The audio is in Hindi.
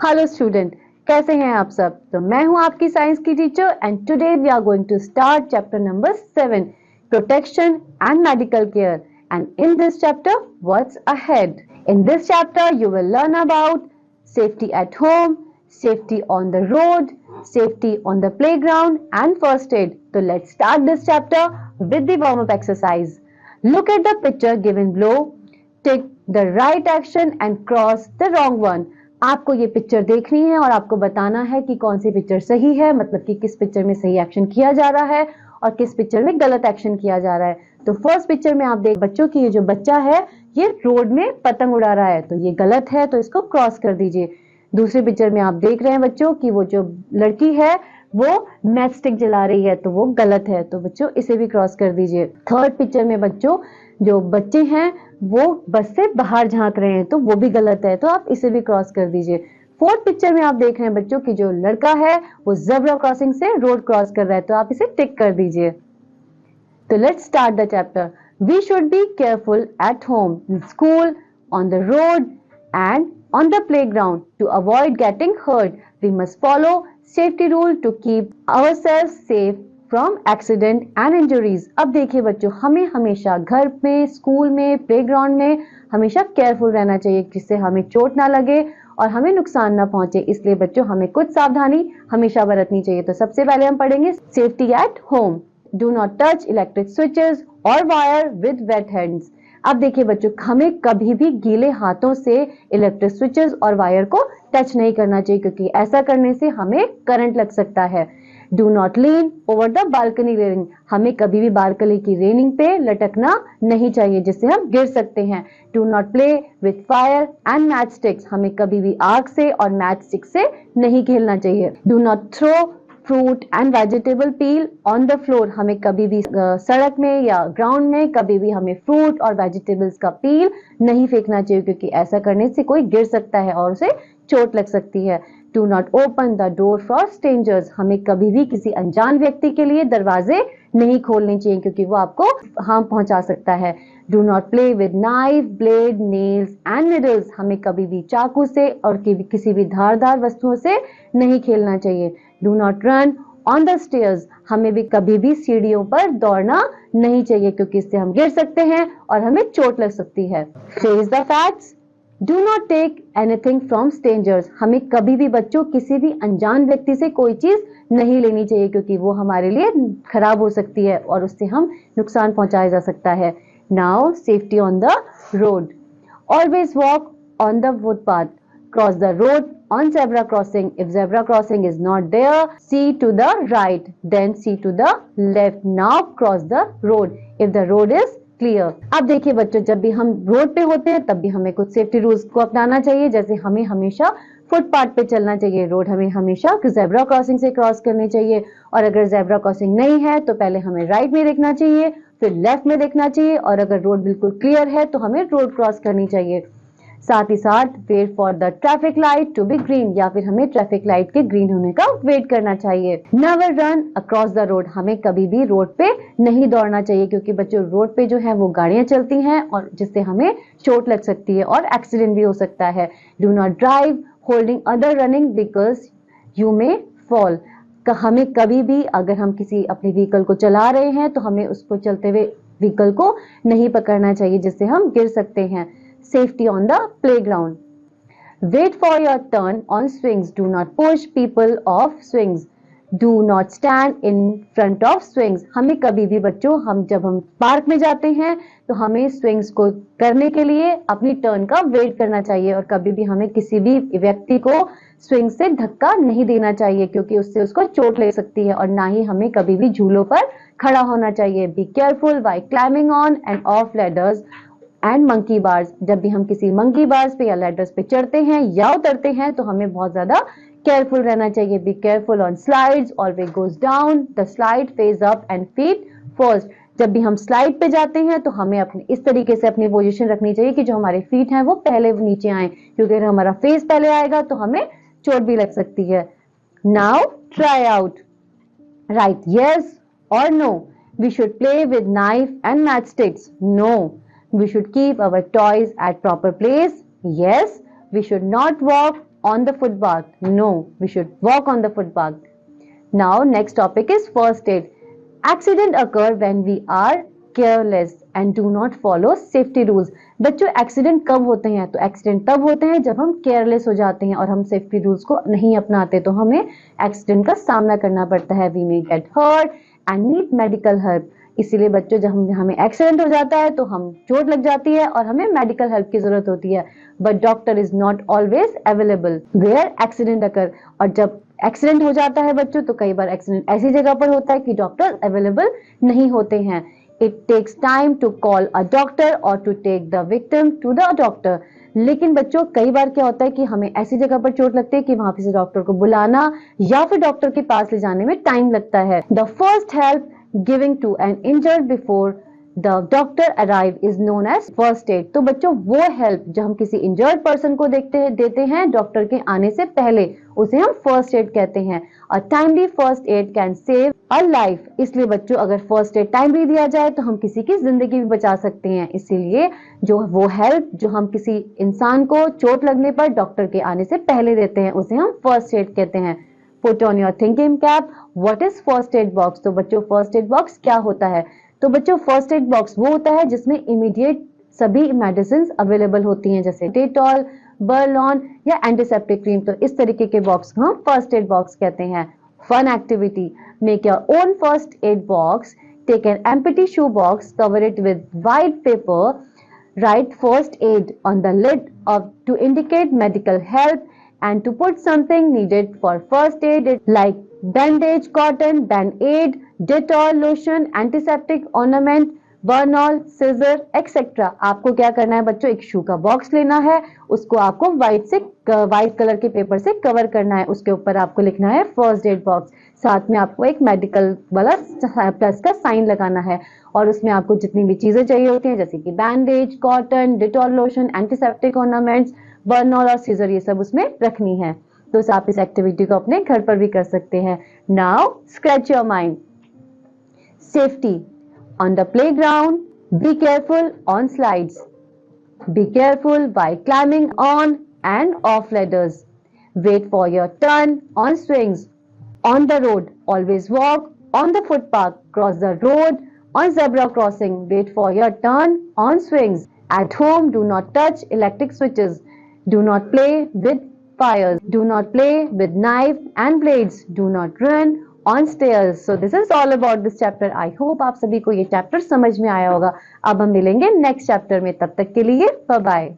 हेलो स्टूडेंट, कैसे हैं आप सब। तो मैं हूं आपकी साइंस की teacher and today we are going to start chapter number 7, protection and medical care. And in this chapter what's ahead. In this chapter you will learn about safety at home, safety on the road, safety on the playground and first aid. So let's start this chapter with the warm-up exercise. Look at the picture given below. Take the right action and cross the wrong one. आपको ये पिक्चर देखनी है और आपको बताना है कि कौन सी पिक्चर सही है, मतलब कि किस पिक्चर में सही एक्शन किया जा रहा है और किस पिक्चर में गलत एक्शन किया जा रहा है। तो फर्स्ट पिक्चर में आप देख बच्चों की ये जो बच्चा है ये रोड में पतंग उड़ा रहा है, तो ये गलत है, तो इसको क्रॉस कर दीजिए। दूसरे पिक्चर में आप देख रहे हैं बच्चों कि वो जो लड़की है वो मैच स्टिक जला रही है, तो वो गलत है, तो बच्चों इसे भी क्रॉस कर दीजिए। थर्ड पिक्चर में बच्चों जो बच्चे हैं वो बस से बाहर झांक रहे हैं, तो वो भी गलत है, तो आप इसे भी क्रॉस कर दीजिए। फोर्थ पिक्चर में आप देख रहे हैं बच्चों कि जो लड़का है वो ज़ेब्रा क्रॉसिंग से रोड क्रॉस कर रहा है, तो आप इसे टिक कर दीजिए। तो let's start the chapter. We should be careful at home, in school, on the road and on the playground to avoid getting hurt. We must follow safety rule to keep ourselves safe from accident and injuries. अब देखिए बच्चों, हमें हमेशा घर में, स्कूल में, प्लेग्राउंड में हमेशा केयरफुल रहना चाहिए जिससे हमें चोट ना लगे और हमें नुकसान ना पहुंचे। इसलिए बच्चों हमें कुछ सावधानी हमेशा बरतनी चाहिए। तो सबसे पहले हम पढ़ेंगे safety at home. Do not touch electric switches और वायर विद वेट हैंड्स। अब देखिए बच्चों, हमें कभी भी गीले हाथों से इलेक्ट्रिक स्विचेस और वायर को टच नहीं करना चाहिए क्योंकि ऐसा करने से हमें करंट लग सकता है। Do not lean over the balcony railing. हमें कभी भी बालकनी की रेलिंग पे लटकना नहीं चाहिए जिससे हम गिर सकते हैं। Do not play with fire and match sticks. हमें कभी भी आग से और मैच स्टिक से नहीं खेलना चाहिए। Do not throw fruit and vegetable peel on the floor. हमें कभी भी सड़क में या ग्राउंड में कभी भी हमें फ्रूट और वेजिटेबल्स का पील नहीं फेंकना चाहिए क्योंकि ऐसा करने से कोई गिर सकता है और उसे चोट लग सकती है। Do not open the door for strangers. हमें कभी भी किसी अनजान व्यक्ति के लिए दरवाजे नहीं खोलने चाहिए क्योंकि वो आपको हार्म पहुंचा सकता है। Do not play with knife, blade, nails and needles. हमें कभी भी चाकू से और किसी भी धारदार वस्तुओं से नहीं खेलना चाहिए। Do not run on the stairs. हमें भी कभी भी सीढ़ियों पर दौड़ना नहीं चाहिए क्योंकि इससे हम गिर सकते हैं और हमें चोट लग सकती है। Face the facts. Do not take anything from strangers. हमें कभी भी बच्चों किसी भी अनजान व्यक्ति से कोई चीज नहीं लेनी चाहिए क्योंकि वो हमारे लिए खराब हो सकती है और उससे हम नुकसान पहुंचाया जा सकता है। Now safety on the road. Always walk on the footpath. Cross the road on zebra crossing. If zebra crossing is not there, see to the right, then see to the left. Now cross the road if the road is clear. अब देखिए बच्चों, जब भी हम रोड पे होते हैं तब भी हमें कुछ सेफ्टी रूल्स को अपनाना चाहिए। जैसे हमें हमेशा फुटपाथ पे चलना चाहिए, रोड हमें हमेशा जेब्रा क्रॉसिंग से क्रॉस करनी चाहिए और अगर जेब्रा क्रॉसिंग नहीं है तो पहले हमें राइट में देखना चाहिए, फिर लेफ्ट में देखना चाहिए और अगर रोड बिल्कुल क्लियर है तो हमें रोड क्रॉस करनी चाहिए। साथ ही साथ wait for the traffic light to be green, या फिर हमें ट्रैफिक लाइट के ग्रीन होने का वेट करना चाहिए। Never run across the road. हमें कभी भी रोड पे नहीं दौड़ना चाहिए क्योंकि बच्चों रोड पे जो है वो गाड़ियां चलती हैं और जिससे हमें चोट लग सकती है और एक्सीडेंट भी हो सकता है। Do not drive holding other running because you may fall. हमें कभी भी अगर हम किसी अपनी व्हीकल को चला रहे हैं तो हमें उसको चलते हुए व्हीकल को नहीं पकड़ना चाहिए जिससे हम गिर सकते हैं। Safety on the playground. Wait for your turn on swings. Do not push people off swings. Do not stand in front of swings. हमें कभी भी बच्चों जब हम पार्क में जाते हैं तो हमें स्विंग्स को करने के लिए अपनी टर्न का वेट करना चाहिए और कभी भी हमें किसी भी व्यक्ति को स्विंग से धक्का नहीं देना चाहिए क्योंकि उससे उसको चोट लग सकती है और ना ही हमें कभी भी झूलों पर खड़ा होना चाहिए। Be careful while climbing on and off ladders and monkey bars. जब भी हम किसी मंकी बार्स पे या लैडर्स पे चढ़ते हैं या उतरते हैं तो हमें बहुत ज्यादा केयरफुल रहना चाहिए। Be careful on slides, always goes down the slide, face up and feet first. जब भी हम स्लाइड पे जाते हैं तो हमें अपने इस तरीके से अपनी पोजीशन रखनी चाहिए कि जो हमारे फीट हैं वो पहले नीचे आए क्योंकि अगर हमारा फेस पहले आएगा तो हमें चोट भी लग सकती है। Now try out. Right yes और no. We should play with knife and matchsticks. No. We should keep our toys at proper place. Yes, we should not walk on the footpath. No, we should walk on the footpath. Now next topic is first aid. Accident occur when we are careless and do not follow safety rules. बच्चों एक्सीडेंट कब होते हैं? तो एक्सीडेंट तब होते हैं जब हम केयरलेस हो जाते हैं और हम सेफ्टी रूल्स को नहीं अपनाते, तो हमें एक्सीडेंट का सामना करना पड़ता है. We may get hurt and need medical help. इसीलिए बच्चों जब हमें एक्सीडेंट हो जाता है तो हम चोट लग जाती है और हमें मेडिकल हेल्प की जरूरत होती है. But doctor is not always available where accident occur. और जब एक्सीडेंट हो जाता है बच्चों तो कई बार एक्सीडेंट ऐसी जगह पर होता है कि डॉक्टर अवेलेबल नहीं होते हैं. It takes time to call a doctor or to take the victim to the doctor. लेकिन बच्चों कई बार क्या होता है कि हमें ऐसी जगह पर चोट लगती है कि वहां से डॉक्टर को बुलाना या फिर डॉक्टर के पास ले जाने में टाइम लगता है. The first help giving to an injured before the doctor arrive is known as first aid. तो बच्चों वो हेल्प जो हम किसी इंजर्ड पर्सन को देते हैं डॉक्टर के आने से पहले, उसे हम फर्स्ट एड कहते हैं. A timely first aid can save a life. इसलिए बच्चों अगर फर्स्ट एड टाइमली दिया जाए तो हम किसी की जिंदगी भी बचा सकते हैं. इसीलिए जो वो हेल्प जो हम किसी इंसान को चोट लगने पर डॉक्टर के आने से पहले देते हैं उसे हम फर्स्ट एड कहते हैं. Put on your thinking cap. What is first aid box? तो बच्चों फर्स्ट एड बॉक्स क्या होता है? तो बच्चों फर्स्ट एड बॉक्स वो होता है जिसमें इमीडिएट सभी मेडिसिन अवेलेबल होती हैं, जैसे डेटॉल, बर्लॉन या एंटीसेप्टिक क्रीम. तो इस तरीके के बॉक्स को हम फर्स्ट एड बॉक्स कहते हैं. Fun activity. Make your own first aid box. Take an empty shoe box, cover it with white paper, write first aid on the lid to indicate medical help and to put something needed for first aid like bandage, cotton, band-aid, Dettol, lotion, antiseptic, ornament, Burnol, scissor etcetera. आपको क्या करना है बच्चों? एक शू का बॉक्स लेना है, उसको आपको व्हाइट कलर के पेपर से कवर करना है. उसके ऊपर आपको लिखना है फर्स्ट एड बॉक्स. साथ में आपको एक मेडिकल वाला प्लस का साइन लगाना है और उसमें आपको जितनी भी चीजें चाहिए होती हैं जैसे कि bandage, cotton, Dettol lotion, antiseptic ornaments, Burnol और सीजर, ये सब उसमें रखनी है. तो आप इस एक्टिविटी को अपने घर पर भी कर सकते हैं. Now scratch your mind. Safety. On the playground, be careful on slides. Be careful while climbing on and off ladders. Wait for your turn on swings. On the road, always walk on the footpath. Cross the road on zebra crossing. Wait for your turn on swings. At home, do not touch electric switches. Do not play with fires. Do not play with knife and blades. Do not run on stairs. So this is all about this chapter. I hope आप सभी को ये चैप्टर समझ में आया होगा. अब हम मिलेंगे नेक्स्ट चैप्टर में, तब तक के लिए बाय बाय.